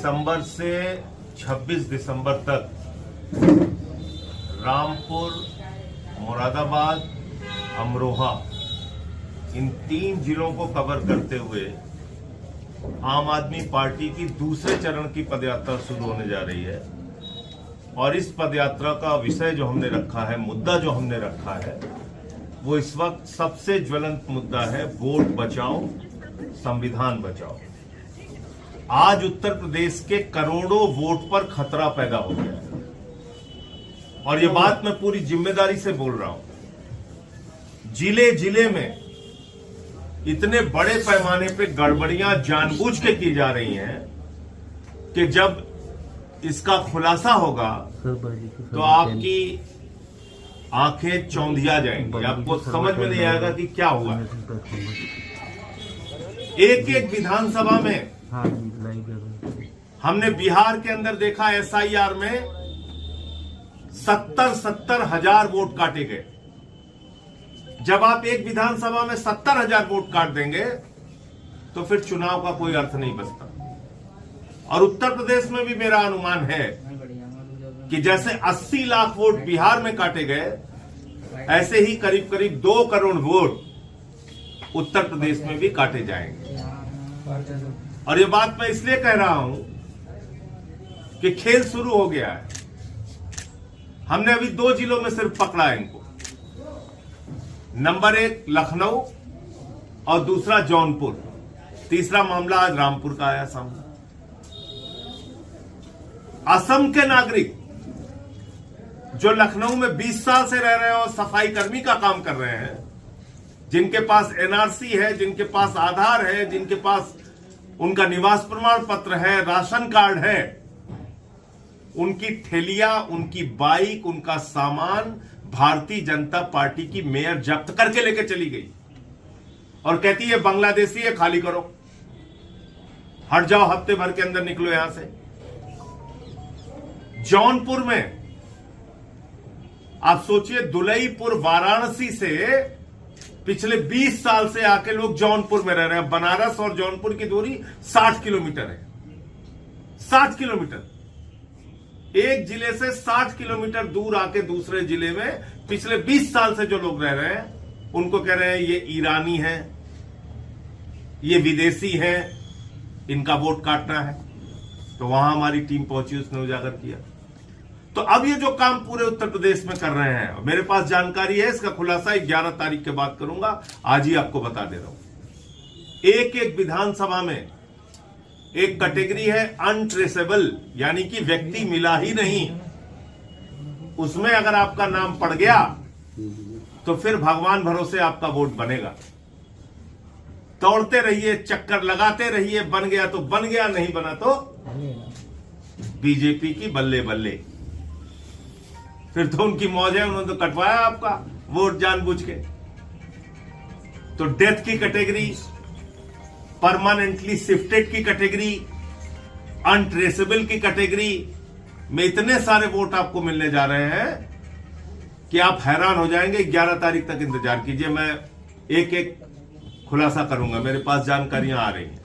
दिसंबर से 26 दिसंबर तक रामपुर, मुरादाबाद, अमरोहा इन 3 जिलों को कवर करते हुए आम आदमी पार्टी की दूसरे चरण की पदयात्रा शुरू होने जा रही है। और इस पदयात्रा का विषय जो हमने रखा है, मुद्दा जो हमने रखा है, वो इस वक्त सबसे ज्वलंत मुद्दा है, वोट बचाओ, संविधान बचाओ। आज उत्तर प्रदेश के करोड़ों वोट पर खतरा पैदा हो गया है और ये बात मैं पूरी जिम्मेदारी से बोल रहा हूं। जिले जिले में इतने बड़े पैमाने पे गड़बड़ियां जानबूझ के की जा रही हैं कि जब इसका खुलासा होगा तो आपकी आंखें चौंधिया जाएंगी, आपको समझ में नहीं आएगा कि क्या हुआ। एक एक विधानसभा में हमने बिहार के अंदर देखा, एसआईआर में 70 हजार वोट काटे गए। जब आप एक विधानसभा में 70,000 वोट काट देंगे तो फिर चुनाव का कोई अर्थ नहीं बचता। और उत्तर प्रदेश में भी मेरा अनुमान है कि जैसे 80 लाख वोट बिहार में काटे गए, ऐसे ही करीब करीब 2 करोड़ वोट उत्तर प्रदेश में भी काटे जाएंगे। और ये बात मैं इसलिए कह रहा हूं कि खेल शुरू हो गया है। हमने अभी 2 जिलों में सिर्फ पकड़ा है इनको। नंबर 1 लखनऊ और दूसरा जौनपुर, तीसरा मामला आज रामपुर का आया सामने। असम के नागरिक जो लखनऊ में 20 साल से रह रहे हैं और सफाई कर्मी का काम कर रहे हैं, जिनके पास एनआरसी है, जिनके पास आधार है, जिनके पास उनका निवास प्रमाण पत्र है, राशन कार्ड है, उनकी ठेलियां, उनकी बाइक, उनका सामान भारतीय जनता पार्टी की मेयर जब्त करके लेके चली गई और कहती है बांग्लादेशी है, खाली करो, हट जाओ, हफ्ते भर के अंदर निकलो यहां से। जौनपुर में आप सोचिए, दुलईपुर वाराणसी से पिछले 20 साल से आके लोग जौनपुर में रह रहे हैं। बनारस और जौनपुर की दूरी 60 किलोमीटर है। 60 किलोमीटर, एक जिले से 60 किलोमीटर दूर आके दूसरे जिले में पिछले 20 साल से जो लोग रह रहे हैं, उनको कह रहे हैं ये ईरानी है, ये विदेशी है, इनका वोट काटना है। तो वहां हमारी टीम पहुंची, उसने उजागर किया। तो अब ये जो काम पूरे उत्तर प्रदेश में कर रहे हैं, मेरे पास जानकारी है, इसका खुलासा 11 तारीख के बाद करूंगा, आज ही आपको बता दे रहा हूं। एक एक विधानसभा में एक कैटेगरी है अनट्रेसेबल, यानी कि व्यक्ति मिला ही नहीं। उसमें अगर आपका नाम पड़ गया तो फिर भगवान भरोसे आपका वोट बनेगा। दौड़ते रहिए, चक्कर लगाते रहिए, बन गया तो बन गया, नहीं बना तो बीजेपी की बल्ले बल्ले। फिर तो उनकी मौज है, उन्होंने तो कटवाया आपका वोट जानबूझ के। तो डेथ की कैटेगरी, परमानेंटली शिफ्टेड की कैटेगरी, अनट्रेसेबल की कैटेगरी में इतने सारे वोट आपको मिलने जा रहे हैं कि आप हैरान हो जाएंगे। 11 तारीख तक इंतजार कीजिए, मैं एक एक खुलासा करूंगा, मेरे पास जानकारियां आ रही हैं।